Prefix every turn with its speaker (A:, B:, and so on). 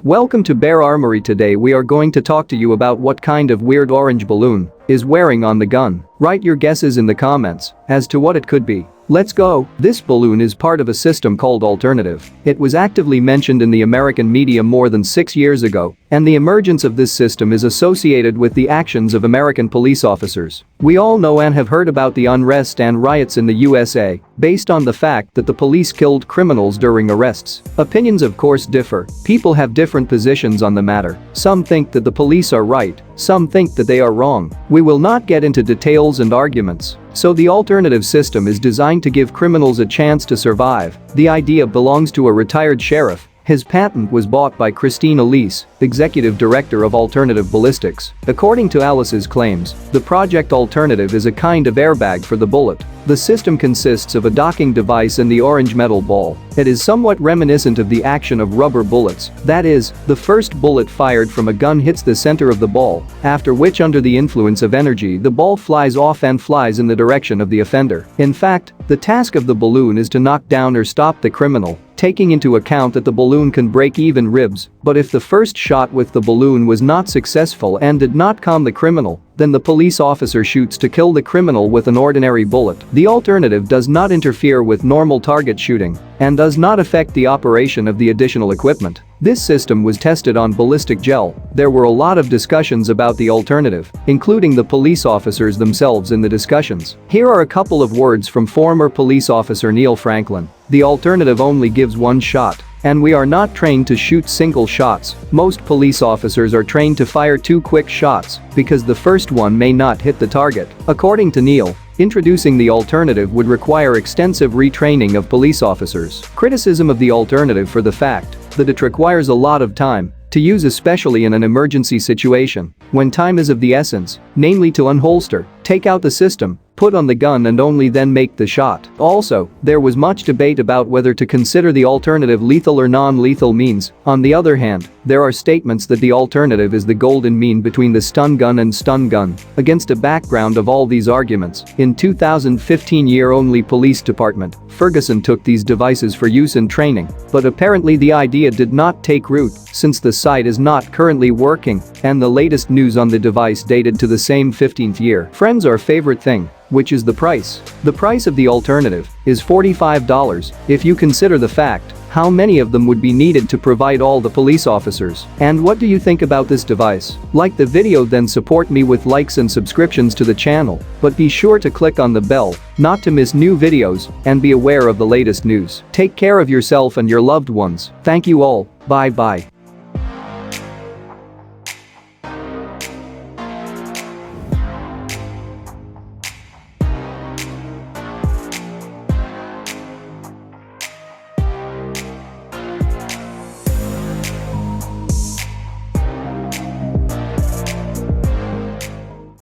A: Welcome to Bear Armory. Today we are going to talk to you about what kind of weird orange balloon is wearing on the gun. Write your guesses in the comments as to what it could be. Let's go. This balloon is part of a system called Alternative. It was actively mentioned in the American media more than 6 years ago, and the emergence of this system is associated with the actions of American police officers. We all know and have heard about the unrest and riots in the USA, based on the fact that the police killed criminals during arrests. Opinions of course differ. People have different positions on the matter. Some think that the police are right, some think that they are wrong. We will not get into details and arguments. So the alternative system is designed to give criminals a chance to survive. The idea belongs to a retired sheriff. His patent was bought by Christine Elise, executive director of Alternative Ballistics. According to Alice's claims, the Project Alternative is a kind of airbag for the bullet. The system consists of a docking device and the orange metal ball. It is somewhat reminiscent of the action of rubber bullets. That is, the first bullet fired from a gun hits the center of the ball, after which under the influence of energy the ball flies off and flies in the direction of the offender. In fact, the task of the balloon is to knock down or stop the criminal, taking into account that the balloon can break even ribs, but if the first shot with the balloon was not successful and did not calm the criminal, then the police officer shoots to kill the criminal with an ordinary bullet. The alternative does not interfere with normal target shooting and does not affect the operation of the additional equipment. This system was tested on ballistic gel. There were a lot of discussions about the alternative, including the police officers themselves in the discussions. Here are a couple of words from former police officer Neil Franklin. The alternative only gives one shot. And we are not trained to shoot single shots. Most police officers are trained to fire 2 quick shots because the first one may not hit the target. According to Neil, introducing the alternative would require extensive retraining of police officers. Criticism of the alternative for the fact that it requires a lot of time to use, especially in an emergency situation, when time is of the essence, namely to unholster, take out the system, put on the gun and only then make the shot. Also, there was much debate about whether to consider the alternative lethal or non-lethal means. On the other hand, there are statements that the alternative is the golden mean between the stun gun and stun gun. Against a background of all these arguments, in 2015 year-only police department, Ferguson took these devices for use in training, but apparently the idea did not take root since the site is not currently working and the latest news on the device dated to the same 15th year. Friends, our favorite thing, which is the price. The price of the alternative is $45 if you consider the fact how many of them would be needed to provide all the police officers. And what do you think about this device? Like the video, then support me with likes and subscriptions to the channel, but be sure to click on the bell not to miss new videos and be aware of the latest news. Take care of yourself and your loved ones. Thank you all. Bye bye.